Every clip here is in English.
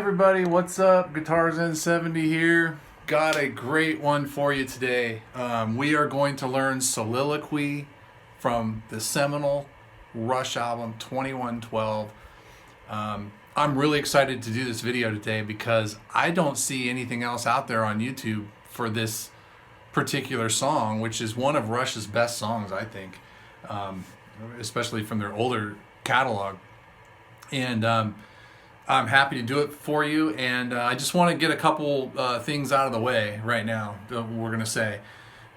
everybody, what's up? Guitars N70 here. Got a great one for you today. We are going to learn Soliloquy from the seminal Rush album 2112. I'm really excited to do this video today because I don't see anything else out there on YouTube for this particular song, which is one of Rush's best songs, I think, especially from their older catalog. And I'm happy to do it for you, and I just want to get a couple things out of the way right now. We're going to say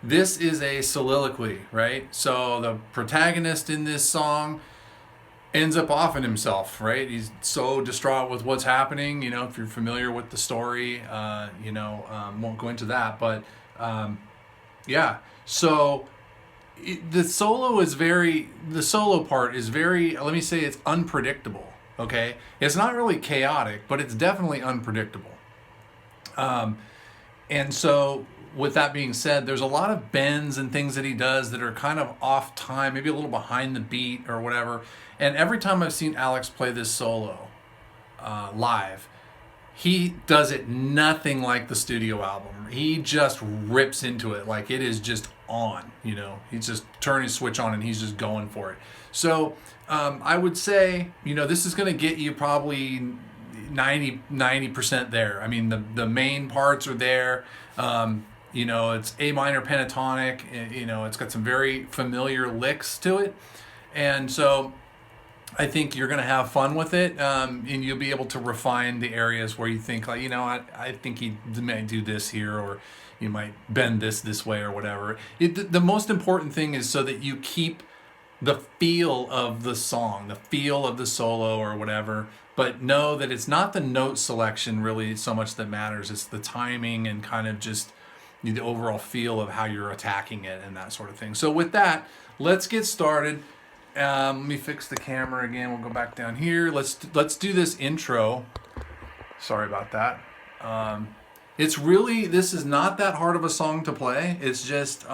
this is a soliloquy, right? So the protagonist in this song ends up offing himself, right? He's so distraught with what's happening. You know, if you're familiar with the story, won't go into that, but yeah. So the solo part is very, let me say, it's unpredictable. Okay, it's not really chaotic, but it's definitely unpredictable. And so with that being said, there's a lot of bends and things that he does that are kind of off time, maybe a little behind the beat or whatever. And every time I've seen Alex play this solo live, he does it nothing like the studio album. He just rips into it like it is just on, you know. He's just turning his switch on and he's just going for it. So I would say, you know, this is going to get you probably 90% there. I mean, the main parts are there. You know, it's A minor pentatonic. You know, it's got some very familiar licks to it. And so I think you're going to have fun with it, and you'll be able to refine the areas where you think, like, you know, I think he might do this here, or you might bend this way or whatever. The most important thing is so that you keep the feel of the song, the feel of the solo or whatever, but know that it's not the note selection really so much that matters. It's the timing and kind of just the overall feel of how you're attacking it and that sort of thing. So with that, let's get started. Let me fix the camera again. We'll go back down here. Let's do this intro. Sorry about that. This is not that hard of a song to play. It's just,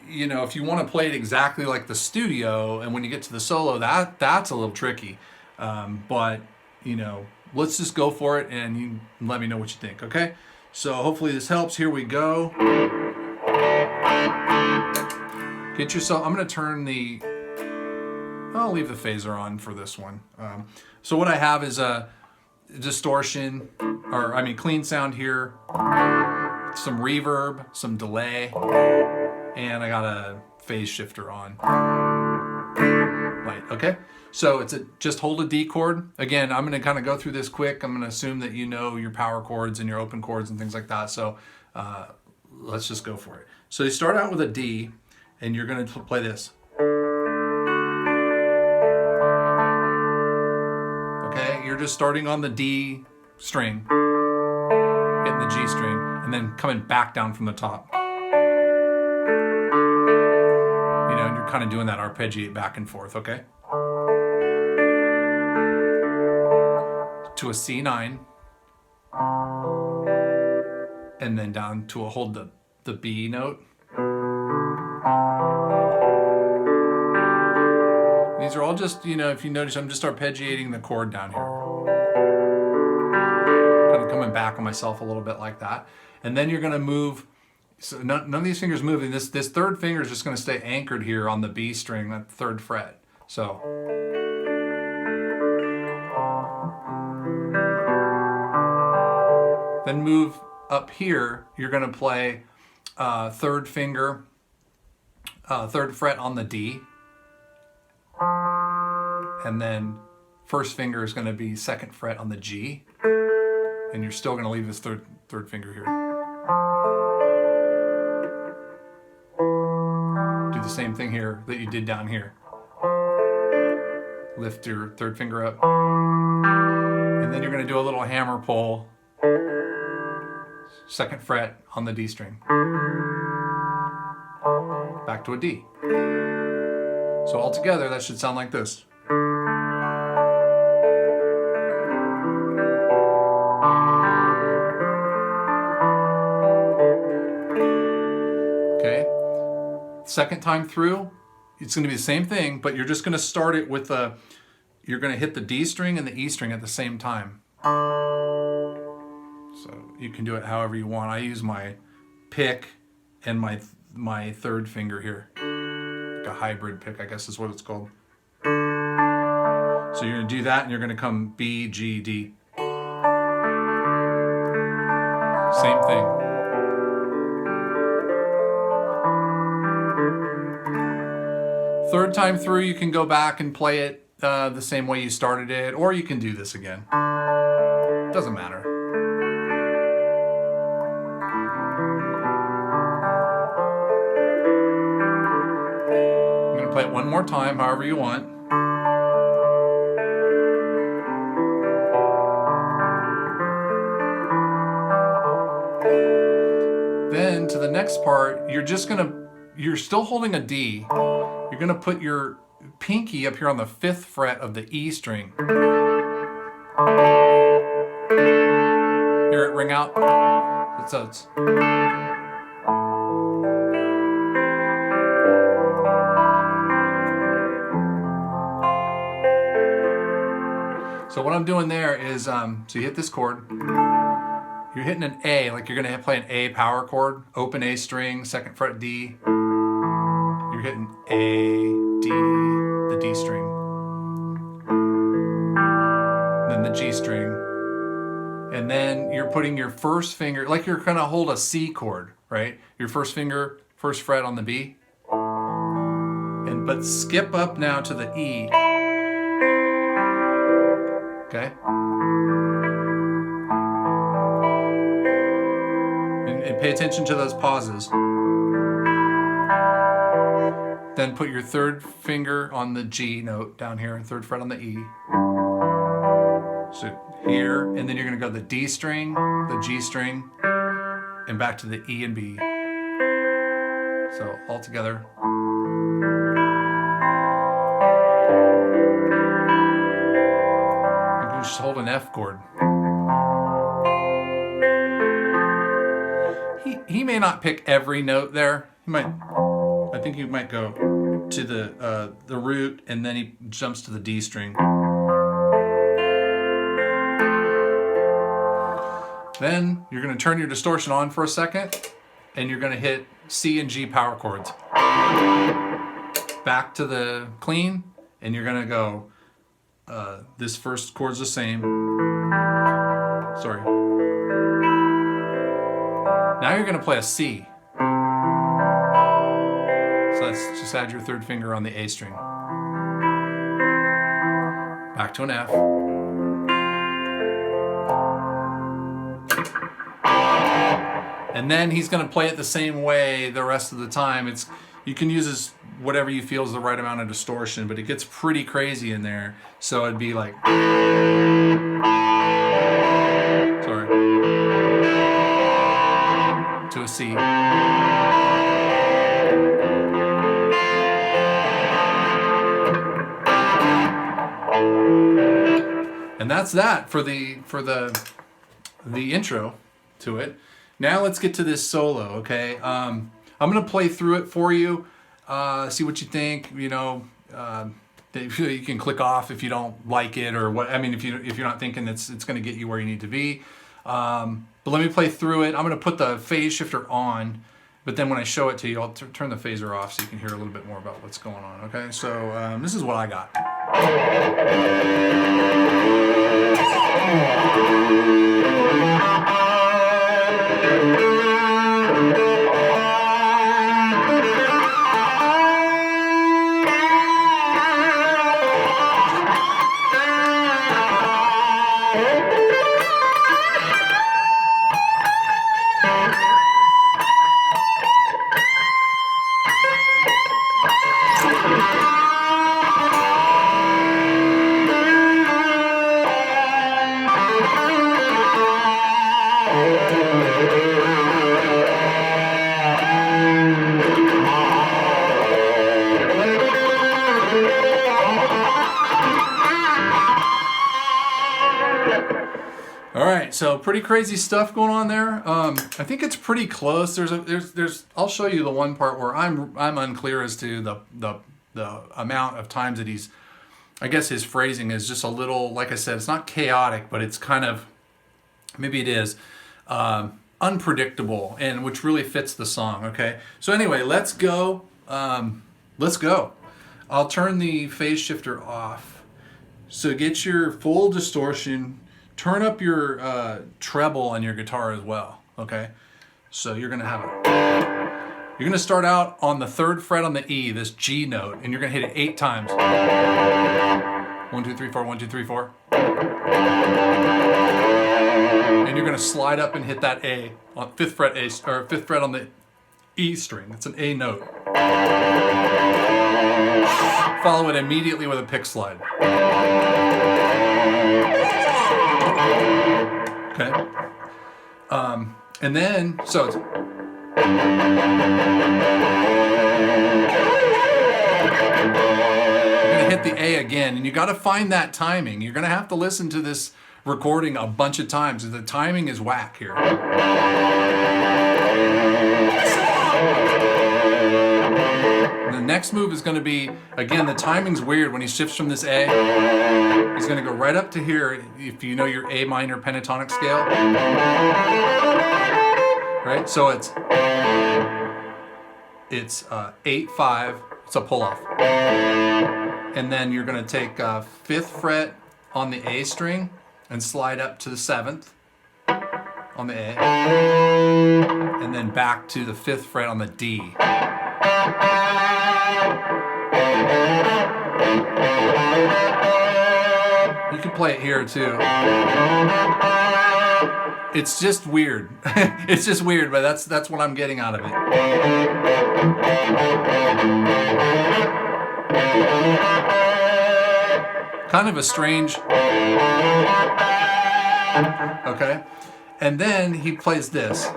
you know, if you want to play it exactly like the studio, and when you get to the solo, that's a little tricky. But, you know, let's just go for it, and you let me know what you think, okay? So hopefully this helps. Here we go. Get yourself, I'm going to turn I'll leave the phaser on for this one. So what I have is a distortion, clean sound here, some reverb, some delay, and I got a phase shifter on. Right, okay? So just hold a D chord. Again, I'm going to kind of go through this quick. I'm going to assume that you know your power chords and your open chords and things like that. So let's just go for it. So you start out with a D, and you're going to play this. Okay? You're just starting on the D string, hitting the G string, and then coming back down from the top. You know, and you're kind of doing that arpeggiate back and forth, okay? To a C9, and then down to hold the B note. These are all just, you know, if you notice, I'm just arpeggiating the chord down here. Kind of coming back on myself a little bit like that. And then you're going to move, so none of these fingers moving. This third finger is just going to stay anchored here on the B string, that third fret. So. Then move up here, you're going to play third finger, third fret on the D. And then first finger is going to be second fret on the G. And you're still going to leave this third finger here. Do the same thing here that you did down here. Lift your third finger up. And then you're going to do a little hammer pull. Second fret on the D string. Back to a D. So all together, that should sound like this. Okay. Second time through, it's going to be the same thing, but you're just going to start it with you're going to hit the D string and the E string at the same time. So you can do it however you want. I use my pick and my third finger here. Like a hybrid pick, I guess is what it's called. So you're going to do that and you're going to come B, G, D. Same thing. Third time through, you can go back and play it the same way you started it, or you can do this again. Doesn't matter. I'm going to play it one more time, however you want. Then to the next part, you're still holding a D. You're gonna put your pinky up here on the 5th fret of the E string. Hear it ring out? So it's so what I'm doing there is, so you hit this chord. You're hitting an A, like you're gonna play an A power chord, open A string, 2nd fret D. You're hitting A, D, the D string. Then the G string. And then you're putting your first finger, like you're gonna hold a C chord, right? Your first finger, 1st fret on the B. But skip up now to the E. Okay? And pay attention to those pauses. Then put your 3rd finger on the G note down here, 3rd fret on the E. So here, and then you're gonna go to the D string, the G string, and back to the E and B. So all together. You can just hold an F chord. He may not pick every note there. He might. I think he might go to the root and then he jumps to the D string. Then you're going to turn your distortion on for a second and you're going to hit C and G power chords. Back to the clean and you're going to go, this first chord's the same. Sorry. Now you're going to play a C. So let's just add your 3rd finger on the A string. Back to an F. And then he's going to play it the same way the rest of the time. You can use whatever you feel is the right amount of distortion, but it gets pretty crazy in there. So it'd be like, sorry, to a C. And that's that for the intro to it. Now let's get to this solo, okay? I'm gonna play through it for you, see what you think. You know, you can click off if you don't like it or what. I mean, if you're not thinking it's gonna get you where you need to be. But let me play through it. I'm gonna put the phase shifter on, but then when I show it to you, I'll turn the phaser off so you can hear a little bit more about what's going on. Okay, so this is what I got. All right, so pretty crazy stuff going on there. I think it's pretty close. There's. I'll show you the one part where I'm unclear as to the amount of times that he's I guess his phrasing is just a little, like I said, it's not chaotic, but it's kind of, maybe it is, unpredictable, and which really fits the song. Okay, so anyway, let's go. Let's go. I'll turn the phase shifter off. So get your full distortion. Turn up your treble on your guitar as well. Okay, so you're gonna have it. You're gonna start out on the 3rd fret on the E, this G note, and you're gonna hit it 8 times. 1, 2, 3, 4. 1, 2, 3, 4. And you're gonna slide up and hit that A on 5th fret A, or 5th fret on the E string. It's an A note. Follow it immediately with a pick slide. Okay. And then, so it's, you're gonna hit the A again, and you got to find that timing. You're gonna have to listen to this recording a bunch of times. The timing is whack here. And the next move is going to be, again, the timing's weird when he shifts from this A. He's going to go right up to here, if you know your A minor pentatonic scale. Right? So it's 8, 5, it's a pull-off. And then you're going to take 5th fret on the A string and slide up to the 7th on the A. And then back to the 5th fret on the D. You can play it here too. It's just weird. It's just weird, but that's what I'm getting out of it. Kind of a strange. Okay. And then he plays this.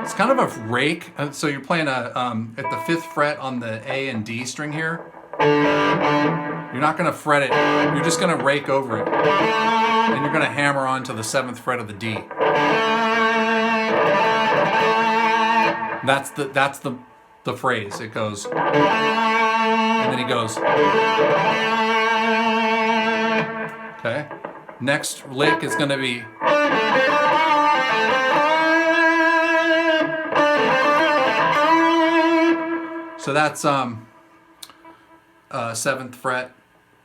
It's kind of a rake. So you're playing at the 5th fret on the A and D string here. You're not going to fret it. You're just going to rake over it. And you're going to hammer onto the 7th fret of the D. That's the phrase. It goes, and then he goes. Okay. Next lick is going to be. So that's 7th fret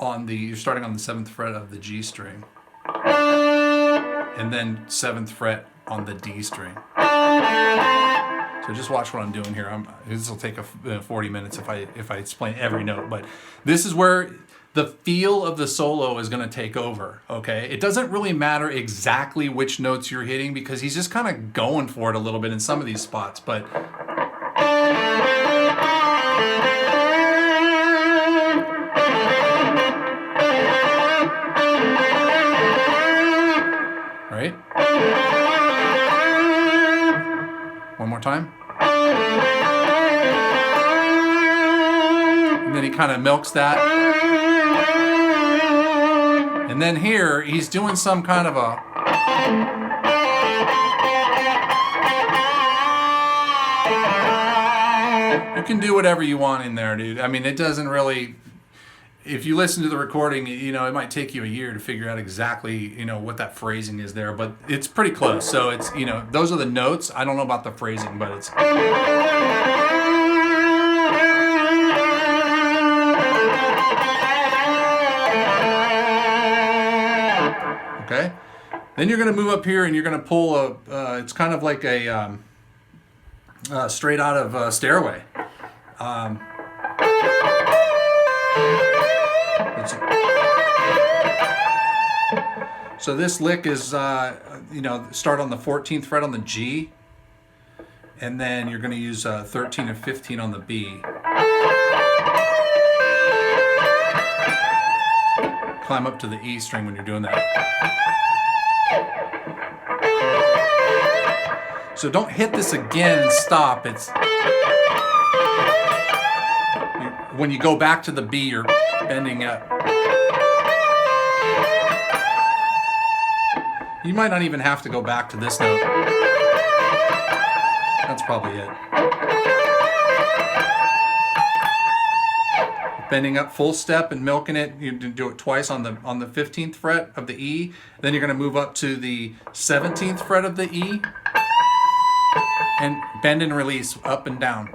on the, you're starting on the 7th fret of the G string. And then 7th fret on the D string. So just watch what I'm doing here. This will take 40 minutes if I explain every note, but this is where the feel of the solo is going to take over, okay? It doesn't really matter exactly which notes you're hitting because he's just kind of going for it a little bit in some of these spots, but right? One more time. And then he kind of milks that. And then here, he's doing some kind of a... You can do whatever you want in there, dude. I mean, it doesn't really... If you listen to the recording, you know, it might take you a year to figure out exactly, you know, what that phrasing is there, but it's pretty close. So it's, you know, those are the notes. I don't know about the phrasing, but it's... Okay. Then you're going to move up here and you're going to pull a, it's kind of like a straight out of Stairway. So this lick is, you know, start on the 14th fret on the G, and then you're going to use 13 and 15 on the B. Climb up to the E string when you're doing that. So don't hit this again and stop. It's when you go back to the B, you're bending up. You might not even have to go back to this note. That's probably it. bending up full step and milking it. You do it twice on the 15th fret of the E. Then you're going to move up to the 17th fret of the E and bend and release up and down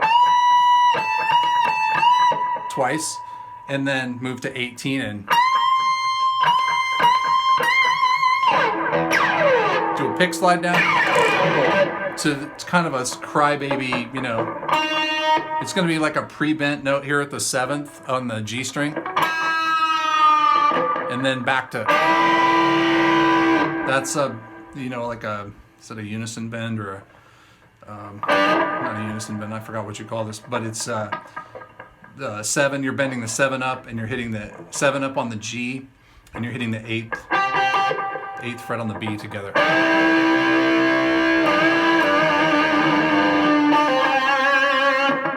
twice, and then move to 18 and do a pick slide down. So it's kind of a crybaby, you know. It's going to be like a pre-bent note here at the 7th on the G string. And then back to, that's a, you know, like a, is it a unison bend or a, not a unison bend, I forgot what you call this, but it's the 7, you're bending the 7 up and you're hitting the 7 up on the G and you're hitting the 8th fret on the B together.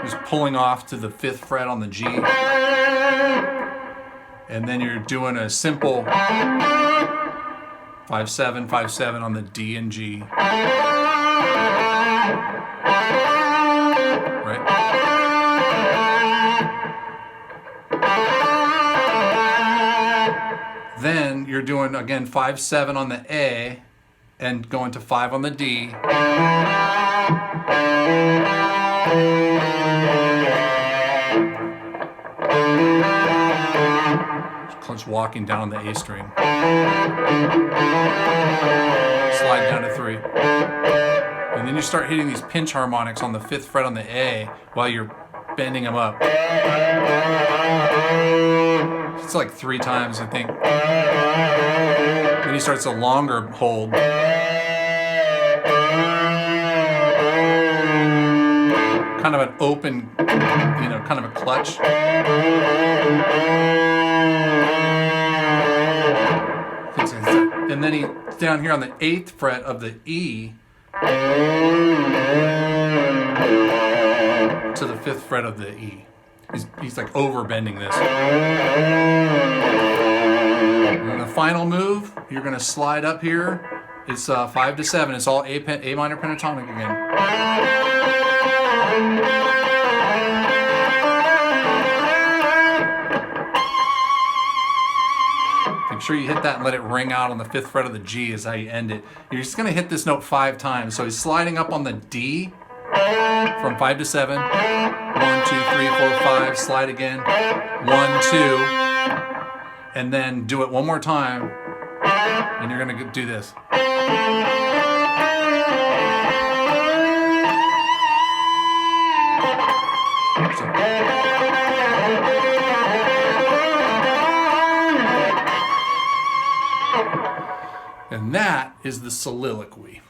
Just pulling off to the 5th fret on the G. And then you're doing a simple 5/7, 5/7 on the D and G. Right? Then you're doing again 5/7 on the A and going to 5 on the D. Just walking down the A string. Slide down to 3. And then you start hitting these pinch harmonics on the 5th fret on the A while you're bending them up. It's like 3 times, I think. Then he starts a longer hold. Kind of an open, you know, kind of a clutch. And then he, down here on the 8th fret of the E to the 5th fret of the E. He's like overbending this. And then the final move, you're going to slide up here. It's 5/7. It's all A minor pentatonic again. Make sure you hit that and let it ring out on the 5th fret of the G is how you end it. You're just going to hit this note 5 times. So he's sliding up on the D from 5/7. 1, 2, 3, 4, 5. Slide again. 1, 2. And then do it one more time. And you're going to do this. And that is the soliloquy.